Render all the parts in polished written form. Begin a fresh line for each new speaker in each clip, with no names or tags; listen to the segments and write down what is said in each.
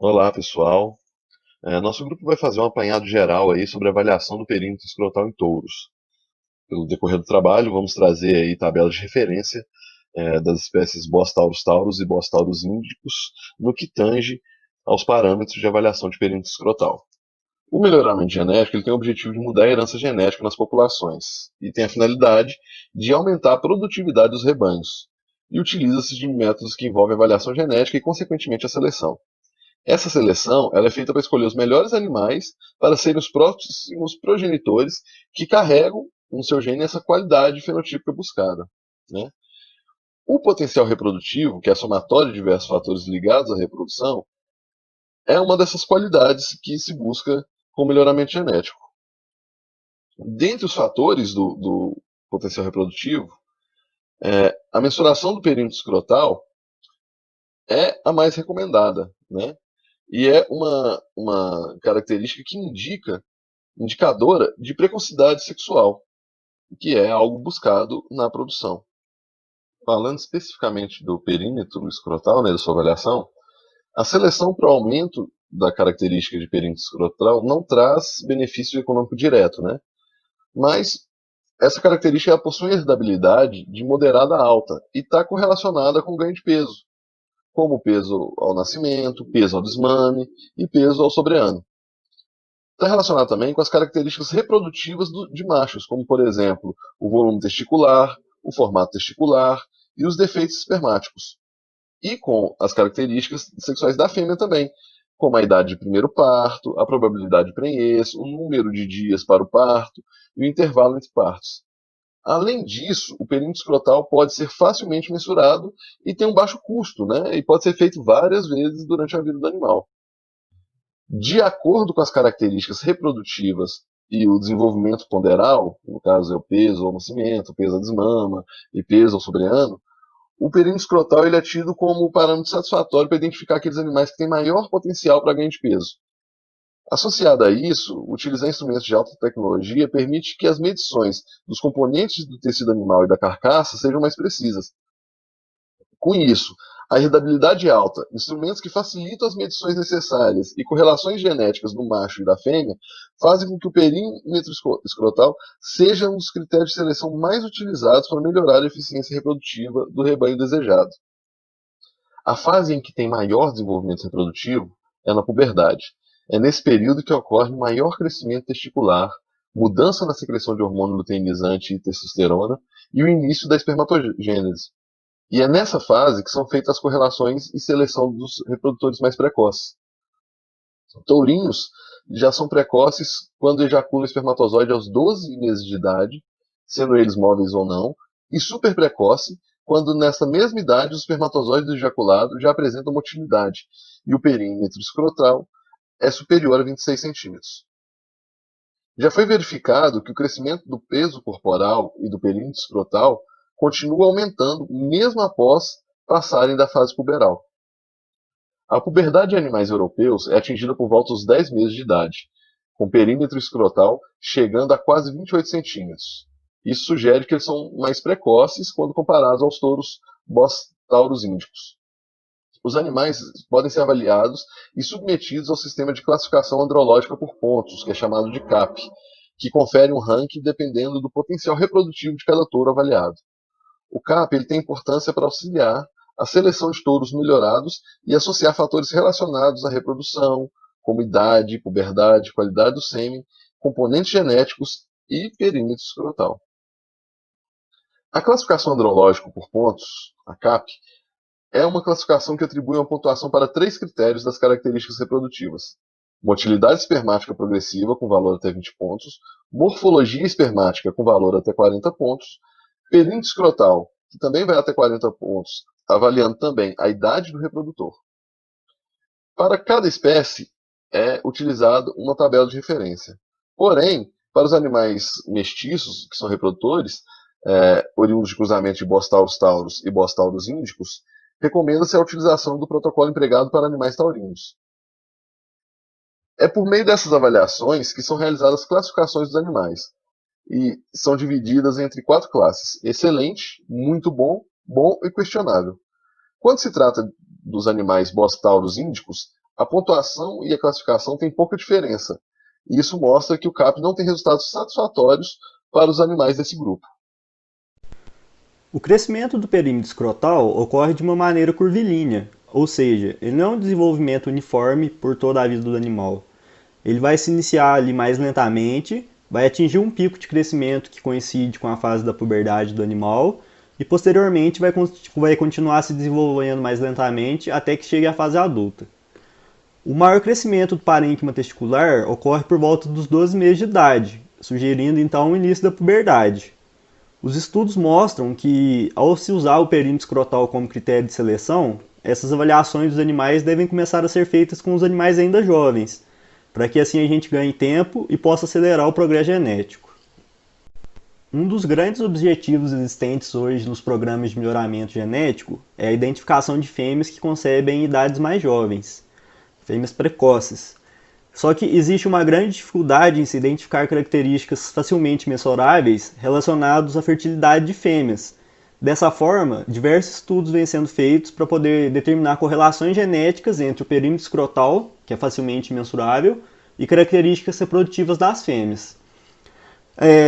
Olá, pessoal. Nosso grupo vai fazer um apanhado geral aí sobre a avaliação do perímetro escrotal em touros. Pelo decorrer do trabalho, vamos trazer aí tabelas de referência das espécies Bos taurus taurus e Bos taurus índicos no que tange aos parâmetros de avaliação de perímetro escrotal. O melhoramento genético ele tem o objetivo de mudar a herança genética nas populações e tem a finalidade de aumentar a produtividade dos rebanhos e utiliza-se de métodos que envolvem avaliação genética e, consequentemente, a seleção. Essa seleção ela é feita para escolher os melhores animais para serem os próximos progenitores que carregam no seu gene essa qualidade fenotípica buscada, né? O potencial reprodutivo, que é a somatória de diversos fatores ligados à reprodução, é uma dessas qualidades que se busca com o melhoramento genético. Dentre os fatores do potencial reprodutivo, a mensuração do perímetro escrotal é a mais recomendada, né? E é uma característica que indicadora de precocidade sexual, que é algo buscado na produção. Falando especificamente do perímetro escrotal, né, da sua avaliação, a seleção para o aumento da característica de perímetro escrotal não traz benefício econômico direto, né? Mas essa característica possui herdabilidade de moderada a alta e está correlacionada com ganho de peso, como peso ao nascimento, peso ao desmame e peso ao sobreano. Está relacionado também com as características reprodutivas de machos, como, por exemplo, o volume testicular, o formato testicular e os defeitos espermáticos. E com as características sexuais da fêmea também, como a idade de primeiro parto, a probabilidade de prenhez, o número de dias para o parto e o intervalo entre partos. Além disso, o perímetro escrotal pode ser facilmente mensurado e tem um baixo custo, né? E pode ser feito várias vezes durante a vida do animal. De acordo com as características reprodutivas e o desenvolvimento ponderal, no caso é o peso ao nascimento, o peso à desmama e peso ao sobreano, o perímetro escrotal ele é tido como parâmetro satisfatório para identificar aqueles animais que têm maior potencial para ganho de peso. Associado a isso, utilizar instrumentos de alta tecnologia permite que as medições dos componentes do tecido animal e da carcaça sejam mais precisas. Com isso, a herdabilidade alta, instrumentos que facilitam as medições necessárias e correlações genéticas do macho e da fêmea fazem com que o perímetro escrotal seja um dos critérios de seleção mais utilizados para melhorar a eficiência reprodutiva do rebanho desejado. A fase em que tem maior desenvolvimento reprodutivo é na puberdade. É nesse período que ocorre maior crescimento testicular, mudança na secreção de hormônio luteinizante e testosterona e o início da espermatogênese. E é nessa fase que são feitas as correlações e seleção dos reprodutores mais precoces. Tourinhos já são precoces quando ejaculam o espermatozoide aos 12 meses de idade, sendo eles móveis ou não, e super precoce quando nessa mesma idade os espermatozoides do ejaculado já apresentam motilidade e o perímetro escrotal é superior a 26 centímetros. Já foi verificado que o crescimento do peso corporal e do perímetro escrotal continua aumentando mesmo após passarem da fase puberal. A puberdade de animais europeus é atingida por volta dos 10 meses de idade, com perímetro escrotal chegando a quase 28 centímetros. Isso sugere que eles são mais precoces quando comparados aos touros Bos taurus índicos. Os animais podem ser avaliados e submetidos ao sistema de classificação andrológica por pontos, que é chamado de CAP, que confere um ranking dependendo do potencial reprodutivo de cada touro avaliado. O CAP ele tem importância para auxiliar a seleção de touros melhorados e associar fatores relacionados à reprodução, como idade, puberdade, qualidade do sêmen, componentes genéticos e perímetro escrotal. A classificação andrológica por pontos, a CAP, é uma classificação que atribui uma pontuação para três critérios das características reprodutivas: motilidade espermática progressiva, com valor até 20 pontos, morfologia espermática, com valor até 40 pontos, perímetro escrotal, que também vai até 40 pontos, avaliando também a idade do reprodutor. Para cada espécie é utilizada uma tabela de referência. Porém, para os animais mestiços, que são reprodutores, oriundos de cruzamento de Bos taurus taurus e Bos taurus índicos, recomenda-se a utilização do protocolo empregado para animais taurinos. É por meio dessas avaliações que são realizadas classificações dos animais, e são divididas entre quatro classes: excelente, muito bom, bom e questionável. Quando se trata dos animais Bos taurus índicos, A pontuação e a classificação têm pouca diferença, e isso mostra que o CAP não tem resultados satisfatórios para os animais desse grupo.
O crescimento do perímetro escrotal ocorre de uma maneira curvilínea, ou seja, ele não é um desenvolvimento uniforme por toda a vida do animal. Ele vai se iniciar ali mais lentamente, vai atingir um pico de crescimento que coincide com a fase da puberdade do animal e posteriormente vai continuar se desenvolvendo mais lentamente até que chegue à fase adulta. O maior crescimento do parênquima testicular ocorre por volta dos 12 meses de idade, sugerindo então o início da puberdade. Os estudos mostram que, ao se usar o perímetro escrotal como critério de seleção, essas avaliações dos animais devem começar a ser feitas com os animais ainda jovens, para que assim a gente ganhe tempo e possa acelerar o progresso genético. Um dos grandes objetivos existentes hoje nos programas de melhoramento genético é a identificação de fêmeas que concebem em idades mais jovens, fêmeas precoces. Só que existe uma grande dificuldade em se identificar características facilmente mensuráveis relacionadas à fertilidade de fêmeas. Dessa forma, diversos estudos vêm sendo feitos para poder determinar correlações genéticas entre o perímetro escrotal, que é facilmente mensurável, e características reprodutivas das fêmeas.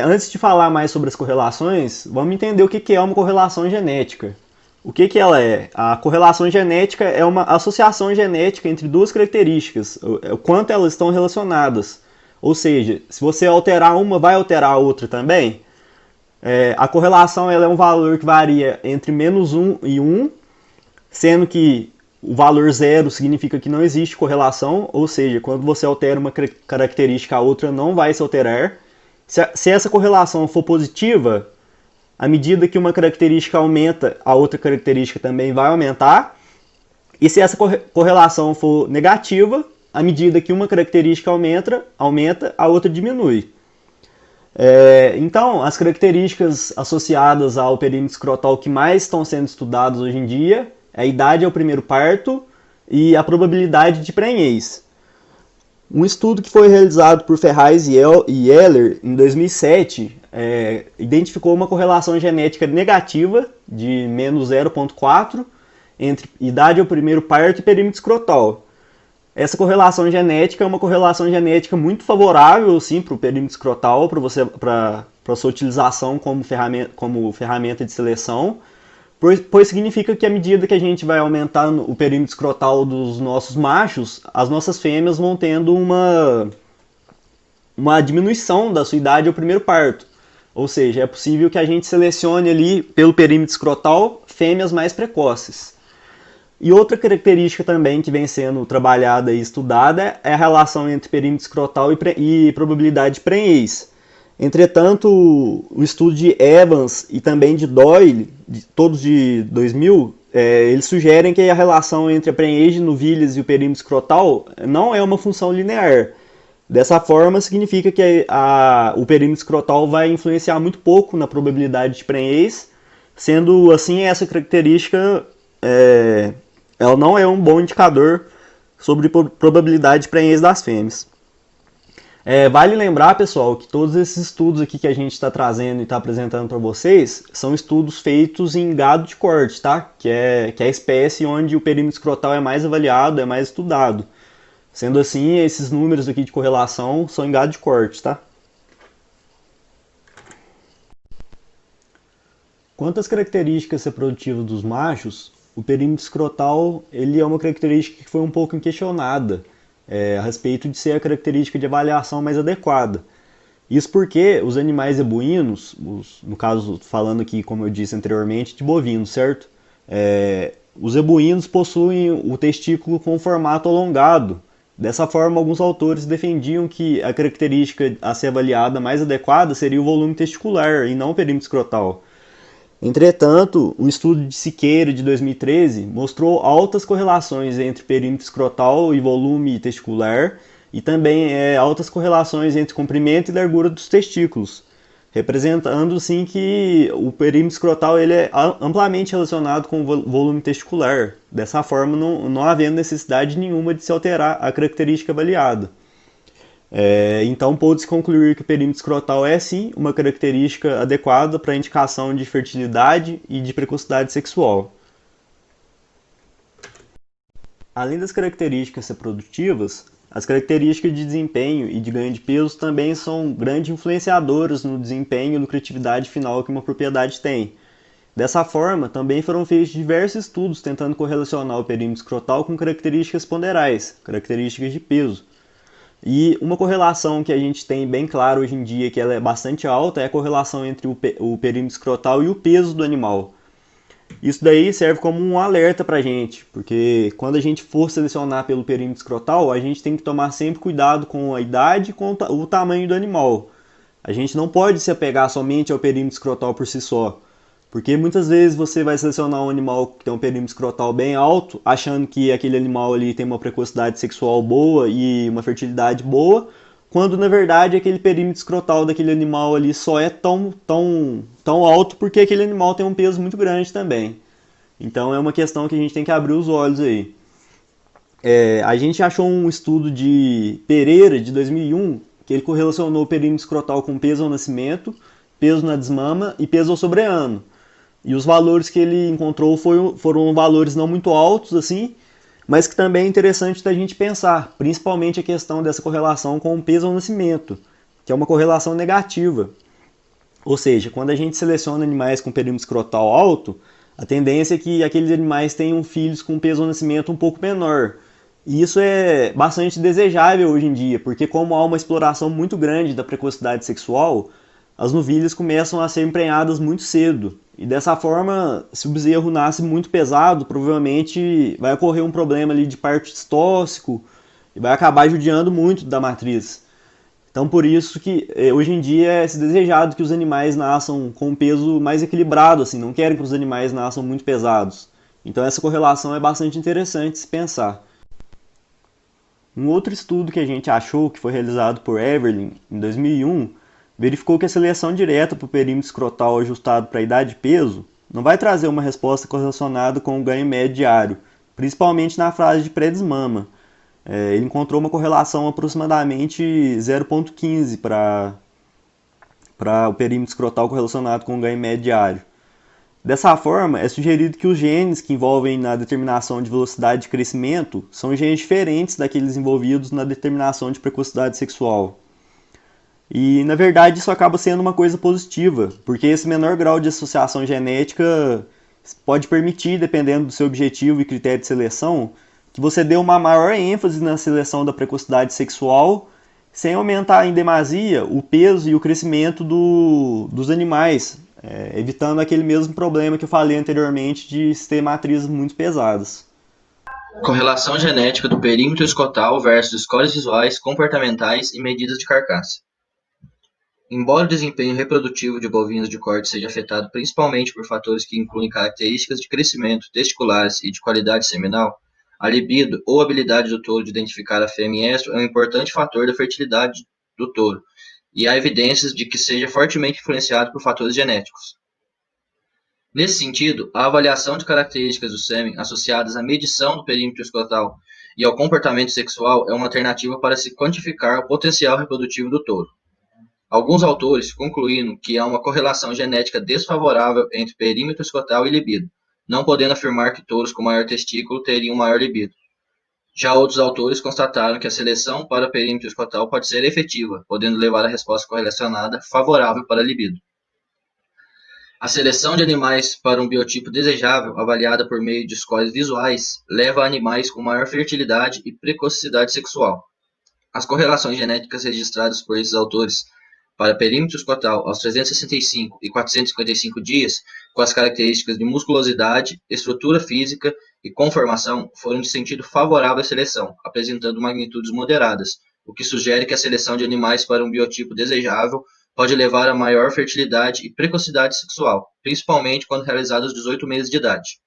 Antes de falar mais sobre as correlações, vamos entender o que é uma correlação genética. O que ela é? A correlação genética é uma associação genética entre duas características, o quanto elas estão relacionadas. Ou seja, se você alterar uma, vai alterar a outra também? A correlação ela é um valor que varia entre menos 1 e 1, sendo que o valor 0 significa que não existe correlação, ou seja, quando você altera uma característica, a outra não vai se alterar. Se essa correlação for positiva, à medida que uma característica aumenta, a outra característica também vai aumentar. E se essa correlação for negativa, à medida que uma característica aumenta, a outra diminui. Então, as características associadas ao perímetro escrotal que mais estão sendo estudadas hoje em dia é a idade ao primeiro parto e a probabilidade de prenhez. Um estudo que foi realizado por Ferraz e Heller em 2007 identificou uma correlação genética negativa de menos 0,4 entre idade ao primeiro parto e perímetro escrotal. Essa correlação genética é uma correlação genética muito favorável para o perímetro escrotal, para a sua utilização como ferramenta de seleção, pois significa que à medida que a gente vai aumentando o perímetro escrotal dos nossos machos, as nossas fêmeas vão tendo uma diminuição da sua idade ao primeiro parto. Ou seja, é possível que a gente selecione ali pelo perímetro escrotal fêmeas mais precoces. E outra característica também que vem sendo trabalhada e estudada é a relação entre perímetro escrotal e probabilidade de prenhez. Entretanto, o estudo de Evans e também de Doyle, todos de 2000, eles sugerem que a relação entre a prenhez de novilhas e o perímetro escrotal não é uma função linear. Dessa forma, significa que o perímetro escrotal vai influenciar muito pouco na probabilidade de prenhez, sendo assim essa característica ela não é um bom indicador sobre probabilidade de prenhez das fêmeas. Vale lembrar, pessoal, que todos esses estudos aqui que a gente está trazendo e está apresentando para vocês são estudos feitos em gado de corte, tá? Que é a espécie onde o perímetro escrotal é mais avaliado, é mais estudado. Sendo assim, esses números aqui de correlação são em gado de corte, tá? Quanto às características reprodutivas dos machos, o perímetro escrotal ele é uma característica que foi um pouco questionada a respeito de ser a característica de avaliação mais adequada. Isso porque os animais zebuínos, no caso falando aqui, como eu disse anteriormente, de bovinos, certo? Os zebuínos possuem o testículo com formato alongado. Dessa forma, alguns autores defendiam que a característica a ser avaliada mais adequada seria o volume testicular e não o perímetro escrotal. Entretanto, um estudo de Siqueira de 2013 mostrou altas correlações entre perímetro escrotal e volume testicular e também altas correlações entre comprimento e largura dos testículos, representando sim que o perímetro escrotal ele é amplamente relacionado com o volume testicular, dessa forma não havendo necessidade nenhuma de se alterar a característica avaliada. Então pôde-se concluir que o perímetro escrotal é sim uma característica adequada para a indicação de fertilidade e de precocidade sexual. Além das características reprodutivas, as características de desempenho e de ganho de peso também são grandes influenciadoras no desempenho e lucratividade final que uma propriedade tem. Dessa forma, também foram feitos diversos estudos tentando correlacionar o perímetro escrotal com características ponderais, características de peso. E uma correlação que a gente tem bem claro hoje em dia, que ela é bastante alta, é a correlação entre o perímetro escrotal e o peso do animal. Isso daí serve como um alerta para a gente, porque quando a gente for selecionar pelo perímetro escrotal, a gente tem que tomar sempre cuidado com a idade e com o tamanho do animal. A gente não pode se apegar somente ao perímetro escrotal por si só, porque muitas vezes você vai selecionar um animal que tem um perímetro escrotal bem alto, achando que aquele animal ali tem uma precocidade sexual boa e uma fertilidade boa, quando na verdade aquele perímetro escrotal daquele animal ali só é tão alto porque aquele animal tem um peso muito grande também. Então é uma questão que a gente tem que abrir os olhos aí. A gente achou um estudo de Pereira, de 2001, que ele correlacionou o perímetro escrotal com peso ao nascimento, peso na desmama e peso ao sobreano. E os valores que ele encontrou foram valores não muito altos, assim, mas que também é interessante da gente pensar, principalmente a questão dessa correlação com o peso ao nascimento, que é uma correlação negativa. Ou seja, quando a gente seleciona animais com perímetro escrotal alto, a tendência é que aqueles animais tenham filhos com peso ao nascimento um pouco menor. E isso é bastante desejável hoje em dia, porque como há uma exploração muito grande da precocidade sexual, as novilhas começam a ser emprenhadas muito cedo. E dessa forma, se o bezerro nasce muito pesado, provavelmente vai ocorrer um problema ali de parto cistóxico e vai acabar judiando muito da matriz. Então por isso que hoje em dia é desejado que os animais nasçam com um peso mais equilibrado, assim, não querem que os animais nasçam muito pesados. Então essa correlação é bastante interessante se pensar. Um outro estudo que a gente achou, que foi realizado por Everlin em 2001, verificou que a seleção direta para o perímetro escrotal ajustado para a idade e peso não vai trazer uma resposta correlacionada com o ganho médio diário, principalmente na fase de pré-desmama. Ele encontrou uma correlação aproximadamente 0,15 para o perímetro escrotal correlacionado com o ganho médio diário. Dessa forma, é sugerido que os genes que envolvem na determinação de velocidade de crescimento são genes diferentes daqueles envolvidos na determinação de precocidade sexual. E, na verdade, isso acaba sendo uma coisa positiva, porque esse menor grau de associação genética pode permitir, dependendo do seu objetivo e critério de seleção, que você dê uma maior ênfase na seleção da precocidade sexual, sem aumentar em demasia o peso e o crescimento dos animais, evitando aquele mesmo problema que eu falei anteriormente de ter matrizes muito pesadas.
Correlação genética do perímetro escrotal versus scores visuais, comportamentais e medidas de carcaça. Embora o desempenho reprodutivo de bovinos de corte seja afetado principalmente por fatores que incluem características de crescimento, testiculares e de qualidade seminal, a libido ou habilidade do touro de identificar a fêmea em estro é um importante fator da fertilidade do touro, e há evidências de que seja fortemente influenciado por fatores genéticos. Nesse sentido, a avaliação de características do sêmen associadas à medição do perímetro escrotal e ao comportamento sexual é uma alternativa para se quantificar o potencial reprodutivo do touro. Alguns autores concluíram que há uma correlação genética desfavorável entre perímetro escrotal e libido, não podendo afirmar que touros com maior testículo teriam maior libido. Já outros autores constataram que a seleção para o perímetro escrotal pode ser efetiva, podendo levar a resposta correlacionada favorável para a libido. A seleção de animais para um biotipo desejável, avaliada por meio de scores visuais, leva a animais com maior fertilidade e precocidade sexual. As correlações genéticas registradas por esses autores para perímetro escrotal aos 365 e 455 dias, com as características de musculosidade, estrutura física e conformação, foram de sentido favorável à seleção, apresentando magnitudes moderadas, o que sugere que a seleção de animais para um biotipo desejável pode levar a maior fertilidade e precocidade sexual, principalmente quando realizada aos 18 meses de idade.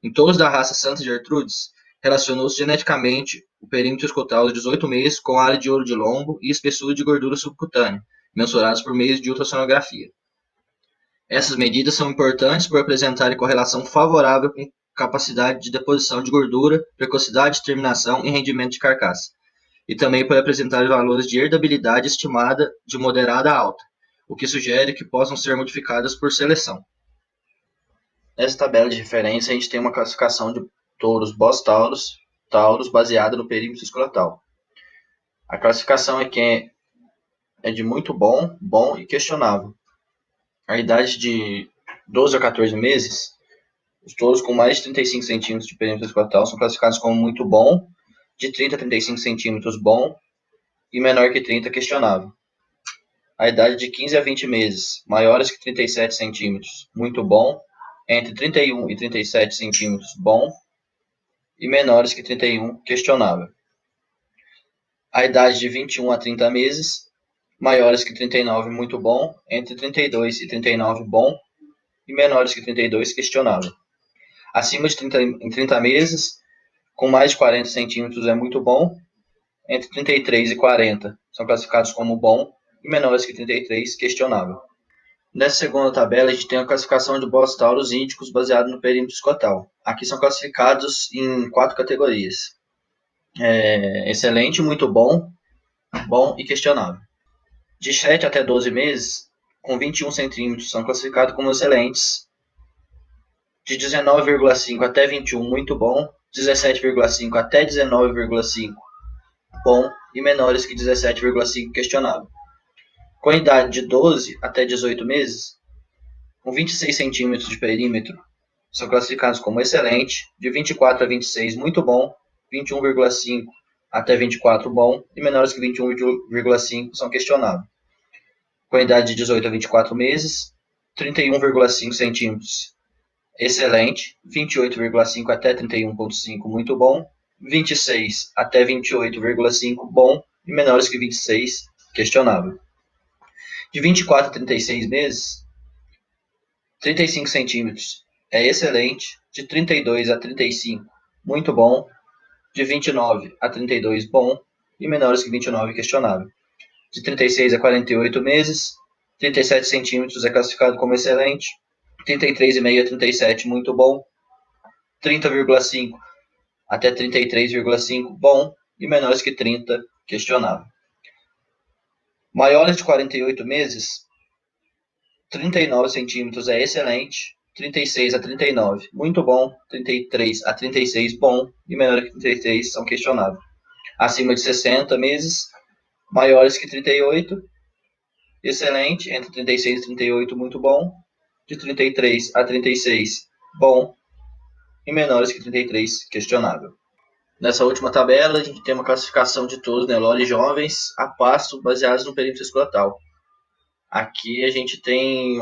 Em touros da raça Santa Gertrudes, relacionou-se geneticamente o perímetro escrotal aos 18 meses com área de ouro de lombo e espessura de gordura subcutânea, mensurados por meio de ultrassonografia. Essas medidas são importantes por apresentarem correlação favorável com capacidade de deposição de gordura, precocidade de terminação e rendimento de carcaça, e também por apresentar valores de herdabilidade estimada de moderada a alta, o que sugere que possam ser modificadas por seleção. Nessa tabela de referência, a gente tem uma classificação de touros Bos Taurus Taurus baseada no perímetro escrotal. A classificação é de muito bom, bom e questionável. A idade de 12 a 14 meses, os touros com mais de 35 centímetros de perímetro escrotal são classificados como muito bom, de 30 a 35 centímetros bom e menor que 30 questionável. A idade de 15 a 20 meses, maiores que 37 centímetros, muito bom, entre 31 e 37 centímetros bom e menores que 31 questionável. A idade de 21 a 30 meses, maiores que 39 muito bom, entre 32 e 39 bom e menores que 32 questionável. Acima de 30 meses, com mais de 40 centímetros é muito bom, entre 33 e 40 são classificados como bom e menores que 33 questionável. Nessa segunda tabela, a gente tem a classificação de boas tauros índicos baseado no perímetro escrotal. Aqui são classificados em 4 categorias. Excelente, muito bom, bom e questionável. De 7 até 12 meses, com 21 centímetros, são classificados como excelentes. De 19,5 até 21, muito bom. 17,5 até 19,5, bom. E menores que 17,5, questionável. Com idade de 12 até 18 meses, com 26 centímetros de perímetro, são classificados como excelente. De 24 a 26, muito bom. 21,5 até 24, bom. E menores que 21,5 são questionáveis. Com idade de 18 a 24 meses, 31,5 centímetros, excelente. 28,5 até 31,5, muito bom. 26 até 28,5, bom. E menores que 26, questionável. De 24 a 36 meses, 35 centímetros é excelente. De 32 a 35, muito bom. De 29 a 32, bom. E menores que 29, questionável. De 36 a 48 meses, 37 centímetros é classificado como excelente. 33,5 a 37, muito bom. 30,5 até 33,5, bom. E menores que 30, questionável. Maiores de 48 meses, 39 centímetros é excelente. 36 a 39, muito bom. 33 a 36, bom. E menores que 33 são questionáveis. Acima de 60 meses, maiores que 38, excelente. Entre 36 e 38, muito bom. De 33 a 36, bom. E menores que 33, questionável. Nessa última tabela, a gente tem uma classificação de touros Nelore jovens a pasto baseados no perímetro escrotal. Aqui a gente tem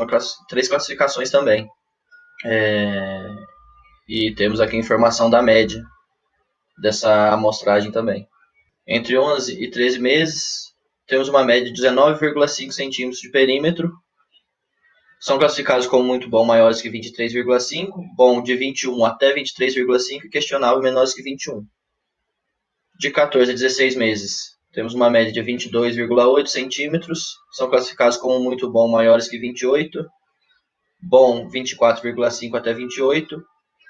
3 classificações também. E temos aqui a informação da média dessa amostragem também. Entre 11 e 13 meses, temos uma média de 19,5 centímetros de perímetro. São classificados como muito bom, maiores que 23,5, bom de 21 até 23,5 e questionável, menores que 21. De 14 a 16 meses, temos uma média de 22,8 centímetros. São classificados como muito bom, maiores que 28, bom 24,5 até 28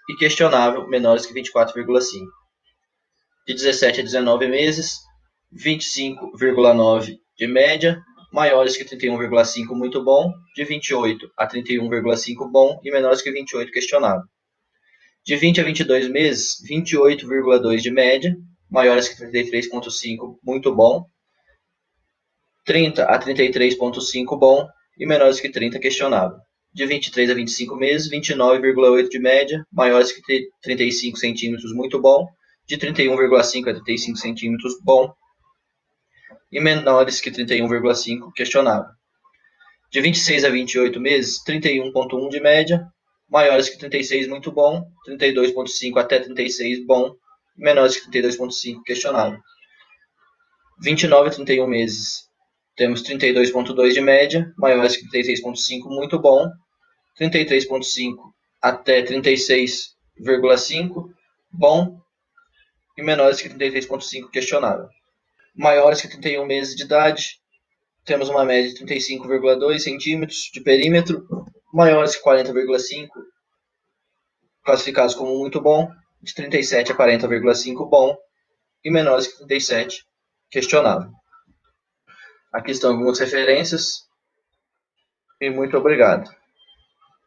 e questionável, menores que 24,5. De 17 a 19 meses, 25,9 de média, maiores que 31,5, muito bom. De 28 a 31,5, bom. E menores que 28, questionável. De 20 a 22 meses, 28,2 de média, maiores que 33,5, muito bom. 30 a 33,5, bom. E menores que 30, questionável. De 23 a 25 meses, 29,8 de média, maiores que 35 centímetros, muito bom. De 31,5 a 35 centímetros, bom. E menores que 31,5, questionável. De 26 a 28 meses, 31,1 de média, maiores que 36, muito bom. 32,5 até 36, bom. E menores que 32,5, questionável. 29 a 31 meses, temos 32,2 de média, maiores que 36,5, muito bom. 33,5 até 36,5, bom. E menores que 33,5, questionável. Maiores que 31 meses de idade, temos uma média de 35,2 centímetros de perímetro, maiores que 40,5, classificados como muito bom. De 37 a 40,5, bom. E menores que 37, questionável. Aqui estão algumas referências e muito obrigado.